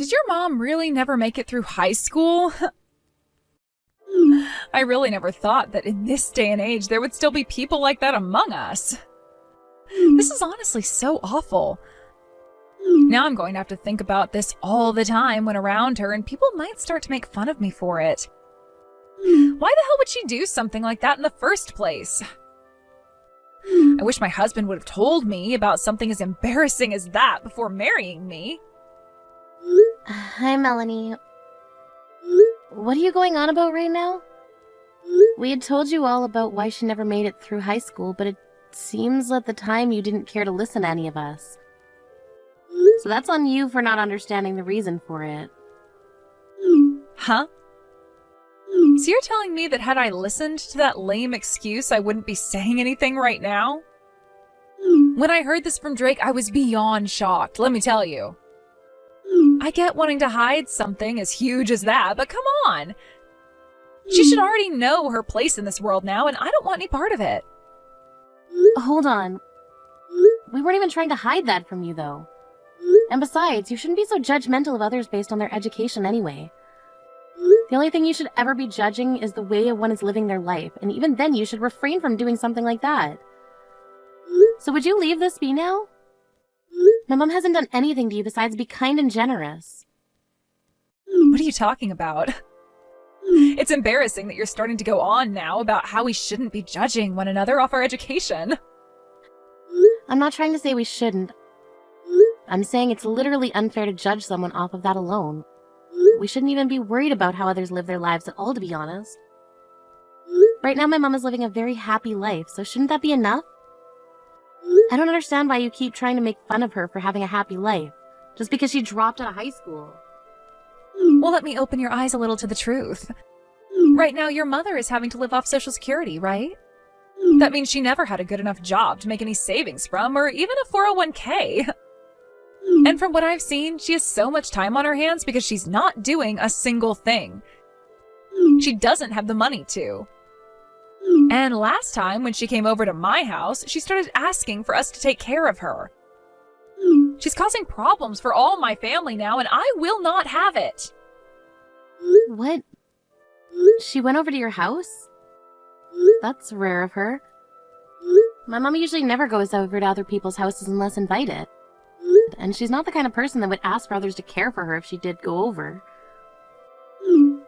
Did your mom really never make it through high school? I really never thought that in this day and age there would still be people like that among us. This is honestly so awful. Now I'm going to have to think about this all the time when around her, and people might start to make fun of me for it. Why the hell would she do something like that in the first place? I wish my husband would have told me about something as embarrassing as that before marrying me. Hi, Melanie. What are you going on about right now? We had told you all about why she never made it through high school, but it seems at the time you didn't care to listen to any of us. So that's on you for not understanding the reason for it. Huh? So you're telling me that had I listened to that lame excuse, I wouldn't be saying anything right now? When I heard this from Drake, I was beyond shocked, let me tell you. I get wanting to hide something as huge as that, but come on. She should already know her place in this world now, and I don't want any part of it. Hold on. We weren't even trying to hide that from you, though. And besides, you shouldn't be so judgmental of others based on their education anyway. The only thing you should ever be judging is the way one is living their life, and even then you should refrain from doing something like that. So would you leave this be now? My mom hasn't done anything to you besides be kind and generous. What are you talking about? It's embarrassing that you're starting to go on now about how we shouldn't be judging one another off our education. I'm not trying to say we shouldn't. I'm saying it's literally unfair to judge someone off of that alone. We shouldn't even be worried about how others live their lives at all, to be honest. Right now my mom is living a very happy life, so shouldn't that be enough? I don't understand why you keep trying to make fun of her for having a happy life, just because she dropped out of high school. Well, let me open your eyes a little to the truth. Right now, your mother is having to live off Social Security, right? That means she never had a good enough job to make any savings from, or even a 401k. And from what I've seen, she has so much time on her hands because she's not doing a single thing. She doesn't have the money to. And last time, when she came over to my house, she started asking for us to take care of her. She's causing problems for all my family now, and I will not have it. What? She went over to your house? That's rare of her. My mom usually never goes over to other people's houses unless invited. And she's not the kind of person that would ask for others to care for her if she did go over.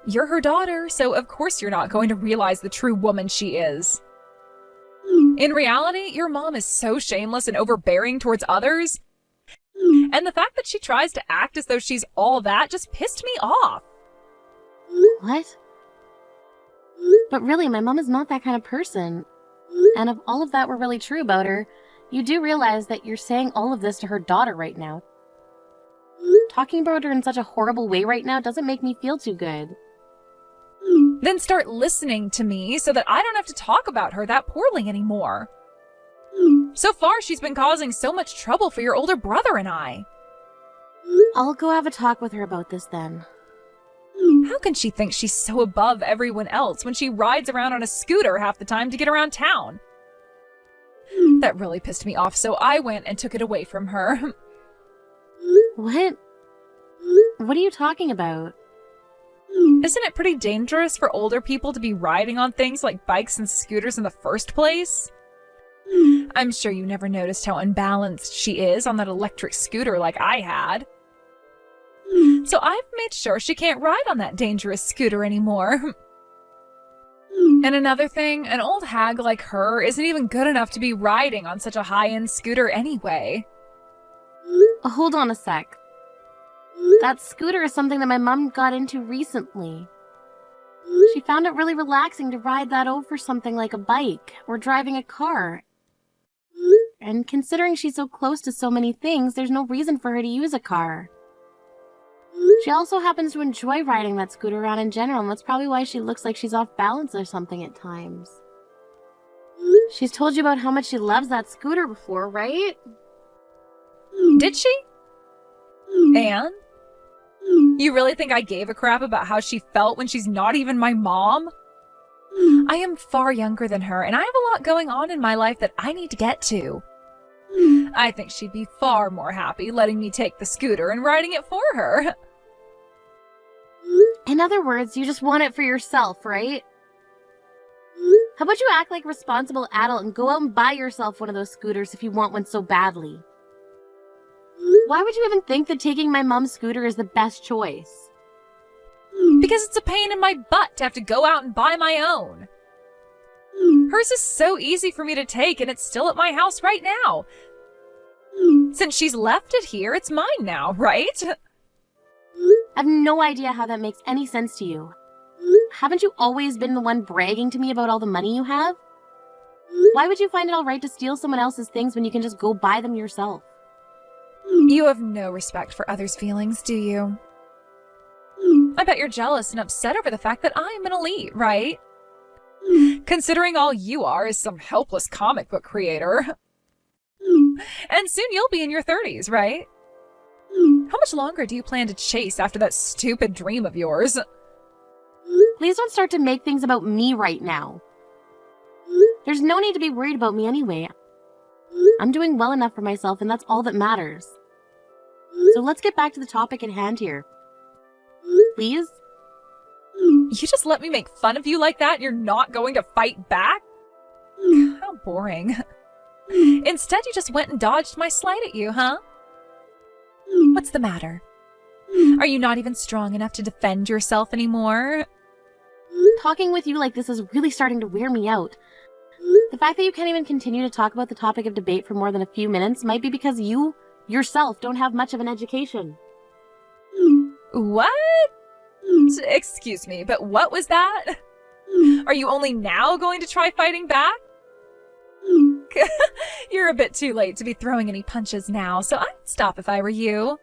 You're her daughter, so of course you're not going to realize the true woman she is. In reality, your mom is so shameless and overbearing towards others. And the fact that she tries to act as though she's all that just pissed me off. What? But really, my mom is not that kind of person. And if all of that were really true about her, you do realize that you're saying all of this to her daughter right now. Talking about her in such a horrible way right now doesn't make me feel too good. Then start listening to me so that I don't have to talk about her that poorly anymore. So far, she's been causing so much trouble for your older brother and I. I'll go have a talk with her about this then. How can she think she's so above everyone else when she rides around on a scooter half the time to get around town? That really pissed me off, so I went and took it away from her. What? What are you talking about? Isn't it pretty dangerous for older people to be riding on things like bikes and scooters in the first place? I'm sure you never noticed how unbalanced she is on that electric scooter like I had. So I've made sure she can't ride on that dangerous scooter anymore. And another thing, an old hag like her isn't even good enough to be riding on such a high-end scooter anyway. Hold on a sec. That scooter is something that my mom got into recently. She found it really relaxing to ride that over something like a bike or driving a car. And considering she's so close to so many things, there's no reason for her to use a car. She also happens to enjoy riding that scooter around in general, and that's probably why she looks like she's off balance or something at times. She's told you about how much she loves that scooter before, right? Did she? And? You really think I gave a crap about how she felt when she's not even my mom? I am far younger than her, and I have a lot going on in my life that I need to get to. I think she'd be far more happy letting me take the scooter and riding it for her. In other words, you just want it for yourself, right? How about you act like a responsible adult and go out and buy yourself one of those scooters if you want one so badly? Why would you even think that taking my mom's scooter is the best choice? Because it's a pain in my butt to have to go out and buy my own. Hers is so easy for me to take, and it's still at my house right now. Since she's left it here, it's mine now, right? I have no idea how that makes any sense to you. Haven't you always been the one bragging to me about all the money you have? Why would you find it all right to steal someone else's things when you can just go buy them yourself? You have no respect for others' feelings, do you? I bet you're jealous and upset over the fact that I'm an elite, right? Considering all you are is some helpless comic book creator. And soon you'll be in your 30s, right? How much longer do you plan to chase after that stupid dream of yours? Please don't start to make things about me right now. There's no need to be worried about me anyway. I'm doing well enough for myself, and that's all that matters. So let's get back to the topic at hand here. Please? You just let me make fun of you like that and you're not going to fight back? How boring. Instead, you just went and dodged my slight at you, huh? What's the matter? Are you not even strong enough to defend yourself anymore? Talking with you like this is really starting to wear me out. The fact that you can't even continue to talk about the topic of debate for more than a few minutes might be because you, yourself, don't have much of an education. What? Excuse me, but what was that? Are you only now going to try fighting back? You're a bit too late to be throwing any punches now, so I'd stop if I were you.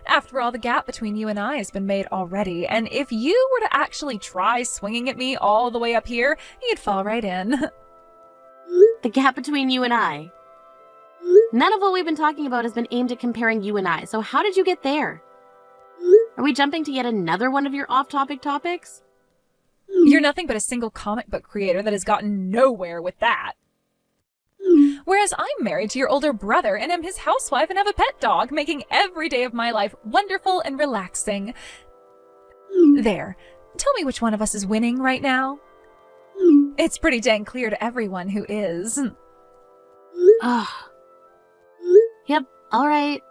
After all, the gap between you and I has been made already, and if you were to actually try swinging at me all the way up here, you'd fall right in. The gap between you and I. None of what we've been talking about has been aimed at comparing you and I, so how did you get there? Are we jumping to yet another one of your off-topic topics? You're nothing but a single comic book creator that has gotten nowhere with that. Whereas I'm married to your older brother and am his housewife and have a pet dog, making every day of my life wonderful and relaxing. There. Tell me which one of us is winning right now. It's pretty dang clear to everyone who is. Yep, alright.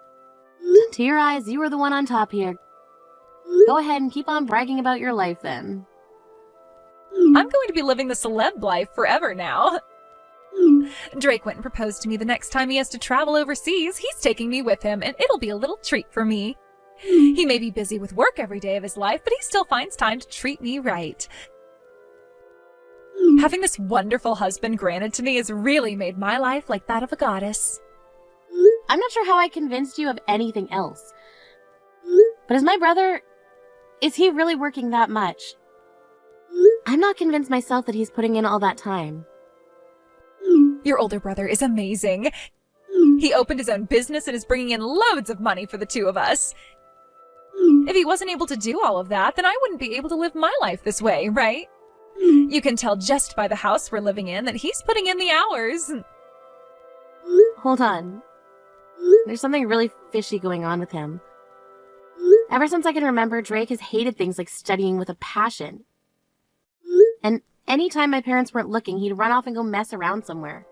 To your eyes, you were the one on top here. Go ahead and keep on bragging about your life then. I'm going to be living the celeb life forever now. Drake went and proposed to me the next time he has to travel overseas. He's taking me with him, and it'll be a little treat for me. He may be busy with work every day of his life, but he still finds time to treat me right. Having this wonderful husband granted to me has really made my life like that of a goddess. I'm not sure how I convinced you of anything else. But is my brother... is he really working that much? I'm not convinced myself that he's putting in all that time. Your older brother is amazing. He opened his own business and is bringing in loads of money for the two of us. If he wasn't able to do all of that, then I wouldn't be able to live my life this way, right? You can tell just by the house we're living in that he's putting in the hours. Hold on. There's something really fishy going on with him. Ever since I can remember, Drake has hated things like studying with a passion. And anytime my parents weren't looking, he'd run off and go mess around somewhere.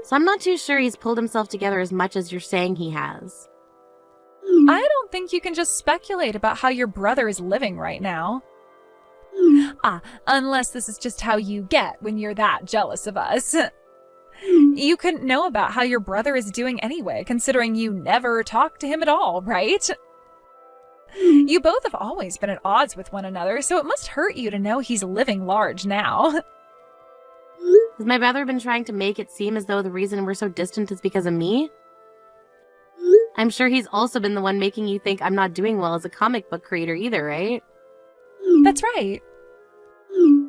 So I'm not too sure he's pulled himself together as much as you're saying he has. I don't think you can just speculate about how your brother is living right now. Unless this is just how you get when you're that jealous of us. You couldn't know about how your brother is doing anyway, considering you never talk to him at all, right? You both have always been at odds with one another, so it must hurt you to know he's living large now. Has my brother been trying to make it seem as though the reason we're so distant is because of me? I'm sure he's also been the one making you think I'm not doing well as a comic book creator either, right? That's right.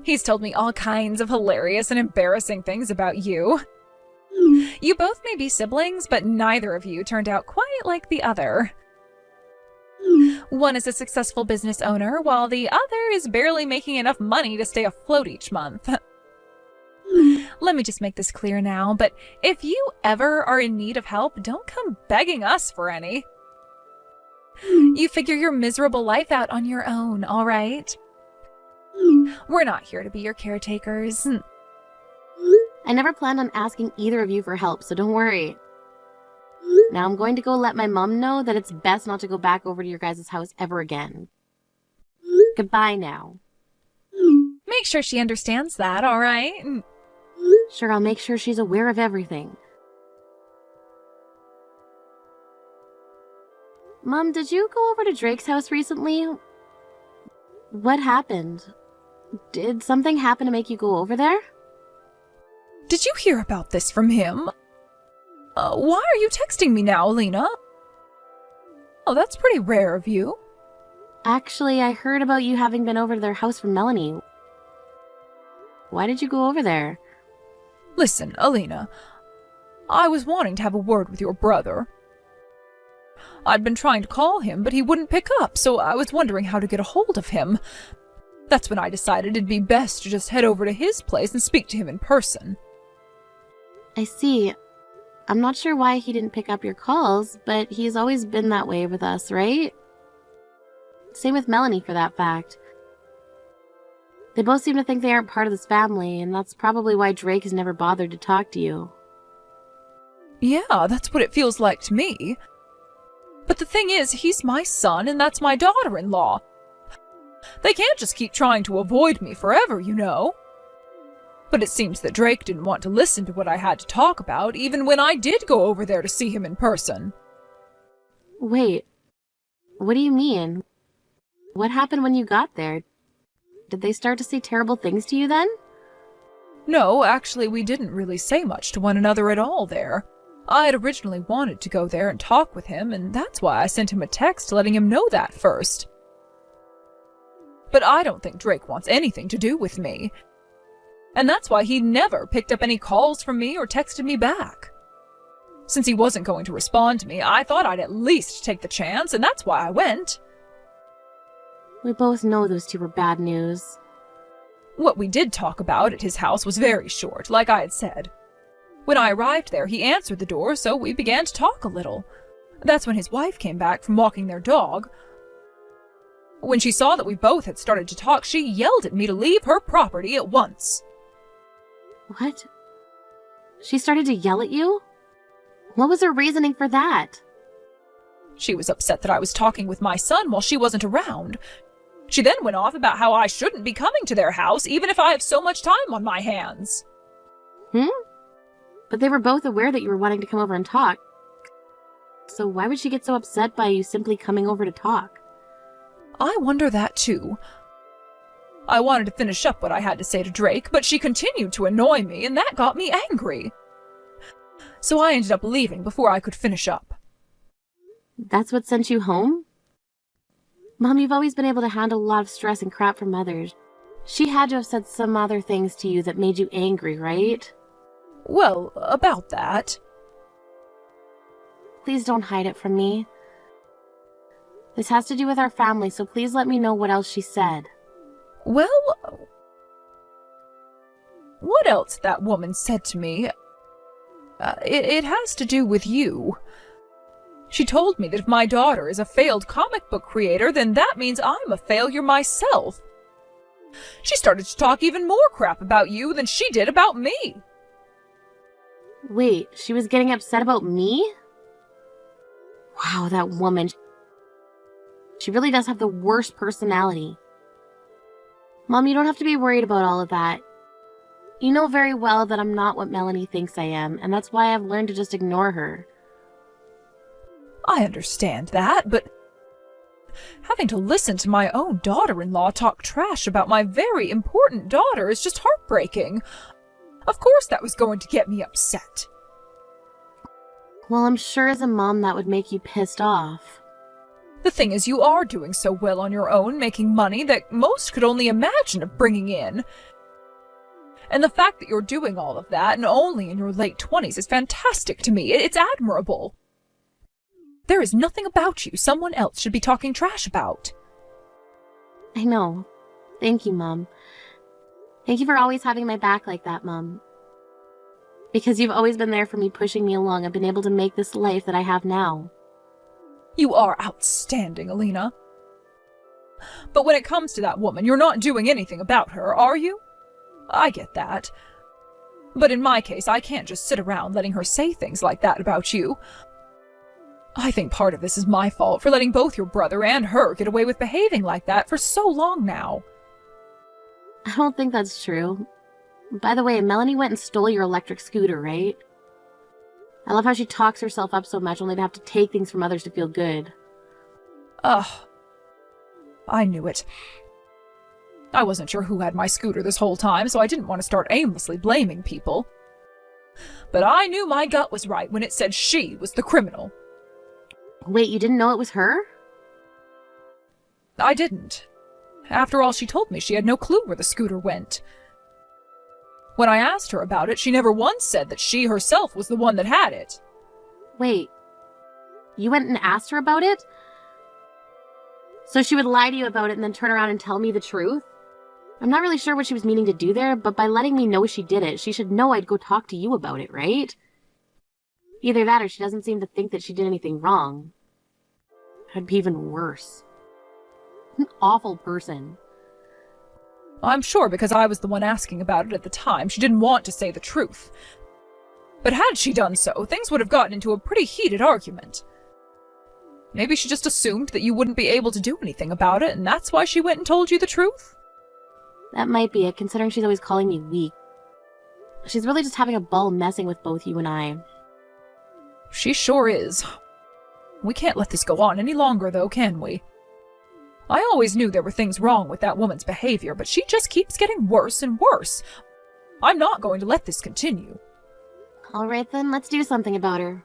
He's told me all kinds of hilarious and embarrassing things about you. You both may be siblings, but neither of you turned out quite like the other. One is a successful business owner, while the other is barely making enough money to stay afloat each month. Let me just make this clear now, but if you ever are in need of help, don't come begging us for any. You figure your miserable life out on your own, all right? We're not here to be your caretakers. I never planned on asking either of you for help, so don't worry. Now I'm going to go let my mom know that it's best not to go back over to your guys' house ever again. Goodbye now. Make sure she understands that, all right? Sure, I'll make sure she's aware of everything. Mom, did you go over to Drake's house recently? What happened? Did something happen to make you go over there? Did you hear about this from him? Why are you texting me now, Alina? Oh, that's pretty rare of you. Actually, I heard about you having been over to their house from Melanie. Why did you go over there? Listen, Alina, I was wanting to have a word with your brother. I'd been trying to call him, but he wouldn't pick up, so I was wondering how to get a hold of him. That's when I decided it'd be best to just head over to his place and speak to him in person. I see. I'm not sure why he didn't pick up your calls, but he's always been that way with us, right? Same with Melanie, for that fact. They both seem to think they aren't part of this family, and that's probably why Drake has never bothered to talk to you. Yeah, that's what it feels like to me. But the thing is, he's my son, and that's my daughter-in-law. They can't just keep trying to avoid me forever, you know. But it seems that Drake didn't want to listen to what I had to talk about, even when I did go over there to see him in person. Wait, what do you mean? What happened when you got there? Did they start to say terrible things to you then? No, actually, we didn't really say much to one another at all there. I had originally wanted to go there and talk with him, and that's why I sent him a text letting him know that first. But I don't think Drake wants anything to do with me. And that's why he never picked up any calls from me or texted me back. Since he wasn't going to respond to me, I thought I'd at least take the chance, and that's why I went. We both know those two were bad news. What we did talk about at his house was very short, like I had said. When I arrived there, he answered the door, so we began to talk a little. That's when his wife came back from walking their dog. When she saw that we both had started to talk, she yelled at me to leave her property at once. What? She started to yell at you? What was her reasoning for that? She was upset that I was talking with my son while she wasn't around. She then went off about how I shouldn't be coming to their house, even if I have so much time on my hands. But they were both aware that you were wanting to come over and talk. So why would she get so upset by you simply coming over to talk? I wonder that too. I wanted to finish up what I had to say to Drake, but she continued to annoy me, and that got me angry. So I ended up leaving before I could finish up. That's what sent you home? Mom, you've always been able to handle a lot of stress and crap from others. She had to have said some other things to you that made you angry, right? Well, about that. Please don't hide it from me. This has to do with our family, so please let me know what else she said. Well, what else that woman said to me? It has to do with you. She told me that if my daughter is a failed comic book creator, then that means I'm a failure myself. She started to talk even more crap about you than she did about me. Wait, she was getting upset about me? Wow, that woman. She really does have the worst personality. Mom, you don't have to be worried about all of that. You know very well that I'm not what Melanie thinks I am, and that's why I've learned to just ignore her. I understand that, but having to listen to my own daughter-in-law talk trash about my very important daughter is just heartbreaking. Of course that was going to get me upset. Well, I'm sure as a mom that would make you pissed off. The thing is, you are doing so well on your own, making money that most could only imagine of bringing in. And the fact that you're doing all of that, and only in your late 20s, is fantastic to me. It's admirable. There is nothing about you someone else should be talking trash about. I know. Thank you, Mom. Thank you for always having my back like that, Mom. Because you've always been there for me, pushing me along. I've been able to make this life that I have now. You are outstanding, Alina. But when it comes to that woman, you're not doing anything about her, are you? I get that. But in my case, I can't just sit around letting her say things like that about you. I think part of this is my fault for letting both your brother and her get away with behaving like that for so long now. I don't think that's true. By the way, Melanie went and stole your electric scooter, right? I love how she talks herself up so much only to have to take things from others to feel good. Ugh. I knew it. I wasn't sure who had my scooter this whole time, so I didn't want to start aimlessly blaming people. But I knew my gut was right when it said she was the criminal. Wait, you didn't know it was her? I didn't. After all, she told me she had no clue where the scooter went. When I asked her about it, she never once said that she herself was the one that had it. Wait, you went and asked her about it? So she would lie to you about it and then turn around and tell me the truth? I'm not really sure what she was meaning to do there, but by letting me know she did it, she should know I'd go talk to you about it, right? Either that or she doesn't seem to think that she did anything wrong. That'd be even worse. An awful person. I'm sure because I was the one asking about it at the time, she didn't want to say the truth. But had she done so, things would have gotten into a pretty heated argument. Maybe she just assumed that you wouldn't be able to do anything about it, and that's why she went and told you the truth? That might be it, considering she's always calling me weak. She's really just having a ball messing with both you and I. She sure is. We can't let this go on any longer, though, can we? I always knew there were things wrong with that woman's behavior, but she just keeps getting worse and worse. I'm not going to let this continue. All right then, let's do something about her.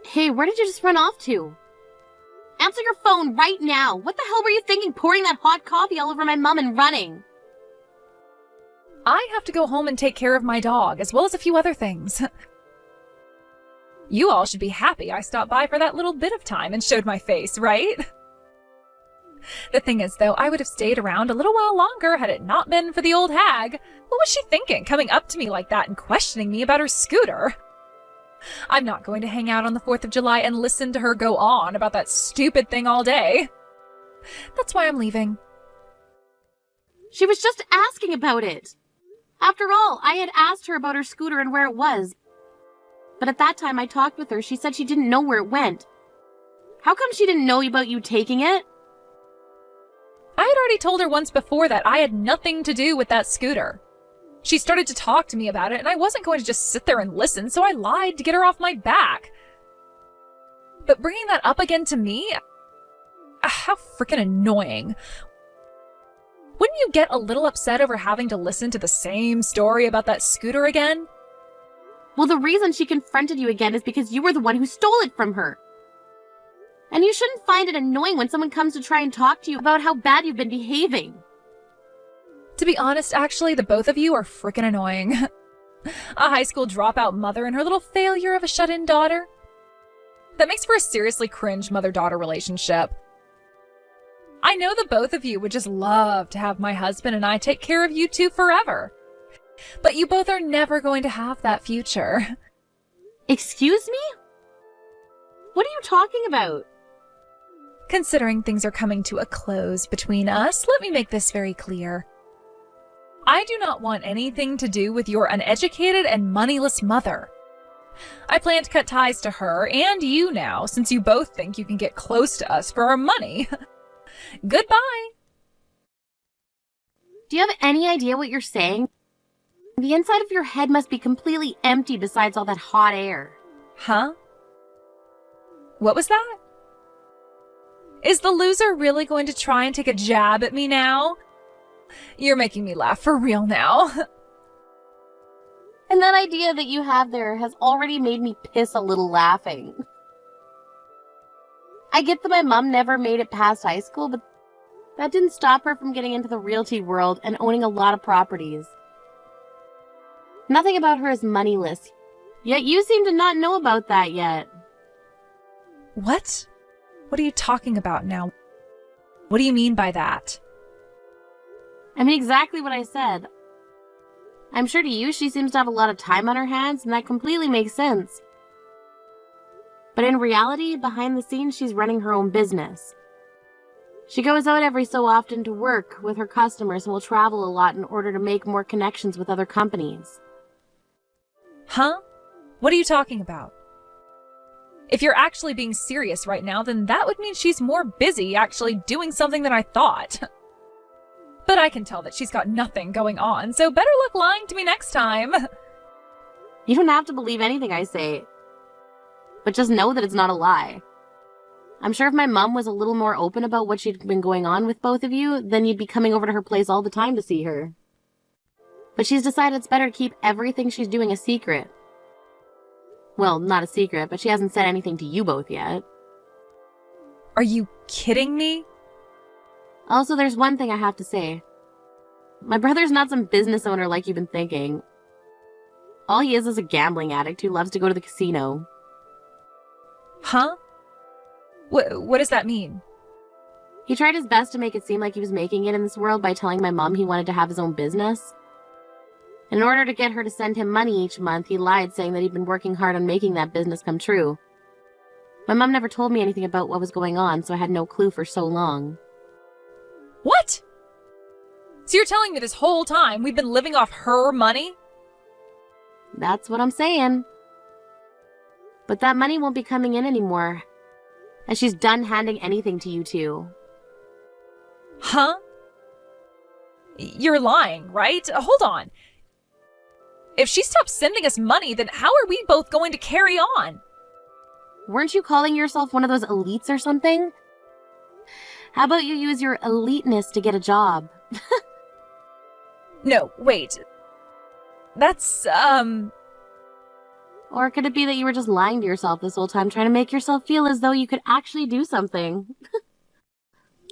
Hey, where did you just run off to? Answer your phone right now! What the hell were you thinking, pouring that hot coffee all over my mum and running? I have to go home and take care of my dog, as well as a few other things. You all should be happy I stopped by for that little bit of time and showed my face, right? The thing is, though, I would have stayed around a little while longer had it not been for the old hag. What was she thinking, coming up to me like that and questioning me about her scooter? I'm not going to hang out on the 4th of July and listen to her go on about that stupid thing all day. That's why I'm leaving. She was just asking about it. After all, I had asked her about her scooter and where it was. But at that time I talked with her, she said she didn't know where it went. How come she didn't know about you taking it? I had already told her once before that I had nothing to do with that scooter. She started to talk to me about it, and I wasn't going to just sit there and listen, so I lied to get her off my back. But bringing that up again to me? How frickin' annoying. Wouldn't you get a little upset over having to listen to the same story about that scooter again? Well, the reason she confronted you again is because you were the one who stole it from her. And you shouldn't find it annoying when someone comes to try and talk to you about how bad you've been behaving. To be honest, actually, the both of you are frickin' annoying. A high school dropout mother and her little failure of a shut-in daughter. That makes for a seriously cringe mother-daughter relationship. I know the both of you would just love to have my husband and I take care of you two forever. But you both are never going to have that future. Excuse me? What are you talking about? Considering things are coming to a close between us, let me make this very clear. I do not want anything to do with your uneducated and moneyless mother. I plan to cut ties to her and you now, since you both think you can get close to us for our money. Goodbye! Do you have any idea what you're saying? The inside of your head must be completely empty besides all that hot air. Huh? What was that? Is the loser really going to try and take a jab at me now? You're making me laugh for real now. And that idea that you have there has already made me piss a little laughing. I get that my mom never made it past high school, but that didn't stop her from getting into the realty world and owning a lot of properties. Nothing about her is moneyless, yet you seem to not know about that yet. What? What are you talking about now? What do you mean by that? I mean exactly what I said. I'm sure to you she seems to have a lot of time on her hands, and that completely makes sense. But in reality, behind the scenes, she's running her own business. She goes out every so often to work with her customers and will travel a lot in order to make more connections with other companies. Huh? What are you talking about? If you're actually being serious right now, then that would mean she's more busy actually doing something than I thought. But I can tell that she's got nothing going on, so better luck lying to me next time. You don't have to believe anything I say, but just know that it's not a lie. I'm sure if my mom was a little more open about what she'd been going on with both of you, then you'd be coming over to her place all the time to see her. But she's decided it's better to keep everything she's doing a secret. Well, not a secret, but she hasn't said anything to you both yet. Are you kidding me? Also, there's one thing I have to say. My brother's not some business owner like you've been thinking. All he is a gambling addict who loves to go to the casino. Huh? What does that mean? He tried his best to make it seem like he was making it in this world by telling my mom he wanted to have his own business. In order to get her to send him money each month, he lied, saying that he'd been working hard on making that business come true. My mom never told me anything about what was going on, so I had no clue for so long. What? So you're telling me this whole time we've been living off her money? That's what I'm saying. But that money won't be coming in anymore, as she's done handing anything to you two. Huh? You're lying, right? Hold on. If she stops sending us money, then how are we both going to carry on? Weren't you calling yourself one of those elites or something? How about you use your eliteness to get a job? No, wait. That's, Or could it be that you were just lying to yourself this whole time, trying to make yourself feel as though you could actually do something?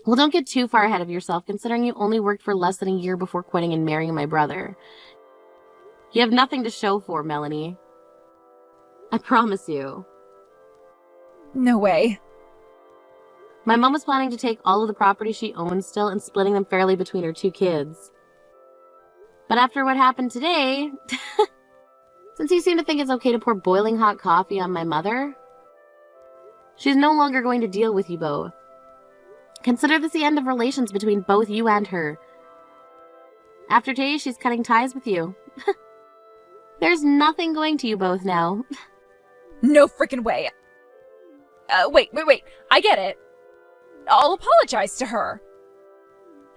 Well, don't get too far ahead of yourself, considering you only worked for less than a year before quitting and marrying my brother. You have nothing to show for, Melanie. I promise you. No way. My mom was planning to take all of the property she owns still and splitting them fairly between her two kids. But after what happened today, since you seem to think it's okay to pour boiling hot coffee on my mother, she's no longer going to deal with you both. Consider this the end of relations between both you and her. After today, she's cutting ties with you. There's nothing going to you both now. No freaking way. Wait. I get it. I'll apologize to her.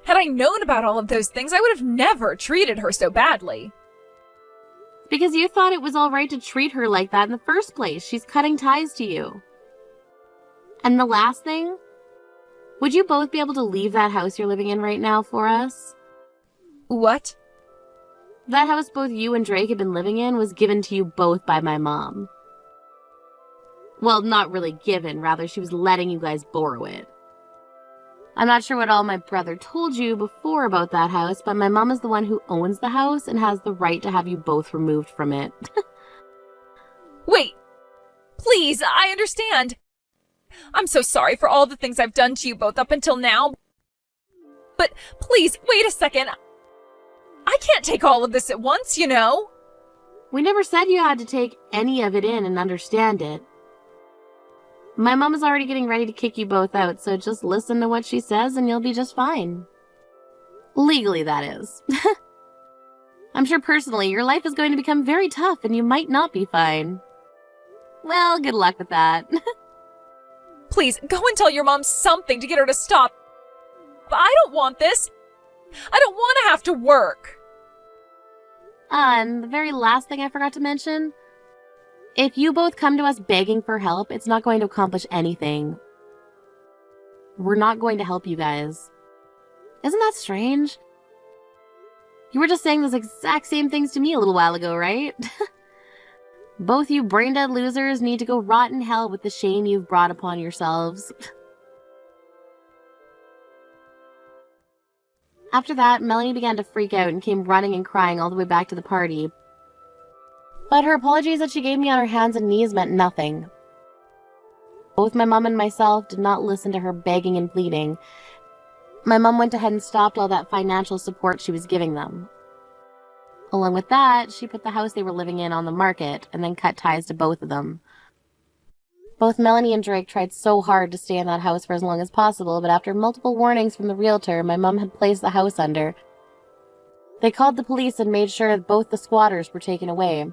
Had I known about all of those things, I would have never treated her so badly. Because you thought it was all right to treat her like that in the first place. She's cutting ties to you. And the last thing, would you both be able to leave that house you're living in right now for us? What? That house both you and Drake have been living in was given to you both by my mom. Well, not really given, rather she was letting you guys borrow it. I'm not sure what all my brother told you before about that house, but my mom is the one who owns the house and has the right to have you both removed from it. Wait! Please, I understand. I'm so sorry for all the things I've done to you both up until now. But please, wait a second. I can't take all of this at once, you know? We never said you had to take any of it in and understand it. My mom is already getting ready to kick you both out, so just listen to what she says and you'll be just fine. Legally, that is. I'm sure personally your life is going to become very tough and you might not be fine. Well, good luck with that. Please, go and tell your mom something to get her to stop. I don't want this. I don't want to have to work. And the very last thing I forgot to mention, if you both come to us begging for help, it's not going to accomplish anything. We're not going to help you guys. Isn't that strange? You were just saying those exact same things to me a little while ago, right? Both you brain-dead losers need to go rot in hell with the shame you've brought upon yourselves. After that, Melanie began to freak out and came running and crying all the way back to the party. But her apologies that she gave me on her hands and knees meant nothing. Both my mom and myself did not listen to her begging and pleading. My mom went ahead and stopped all that financial support she was giving them. Along with that, she put the house they were living in on the market and then cut ties to both of them. Both Melanie and Drake tried so hard to stay in that house for as long as possible, but after multiple warnings from the realtor my mom had placed the house under, they called the police and made sure that both the squatters were taken away.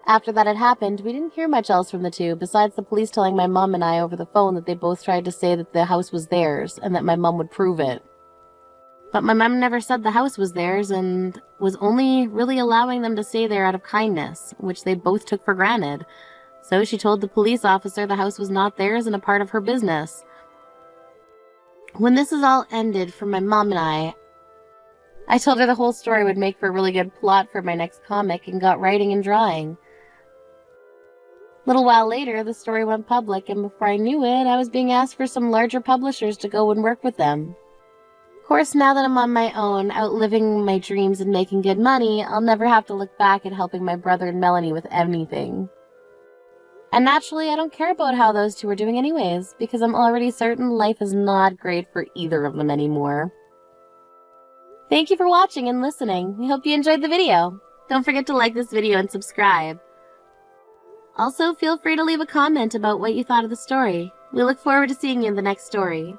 After that had happened, we didn't hear much else from the two, besides the police telling my mom and I over the phone that they both tried to say that the house was theirs, and that my mom would prove it. But my mom never said the house was theirs, and was only really allowing them to stay there out of kindness, which they both took for granted. So she told the police officer the house was not theirs and a part of her business. When this is all ended for my mom and I told her the whole story would make for a really good plot for my next comic and got writing and drawing. Little while later, the story went public, and before I knew it, I was being asked for some larger publishers to go and work with them. Of course, now that I'm on my own, outliving my dreams and making good money, I'll never have to look back at helping my brother and Melanie with anything. And naturally, I don't care about how those two are doing anyways, because I'm already certain life is not great for either of them anymore. Thank you for watching and listening. We hope you enjoyed the video. Don't forget to like this video and subscribe. Also, feel free to leave a comment about what you thought of the story. We look forward to seeing you in the next story.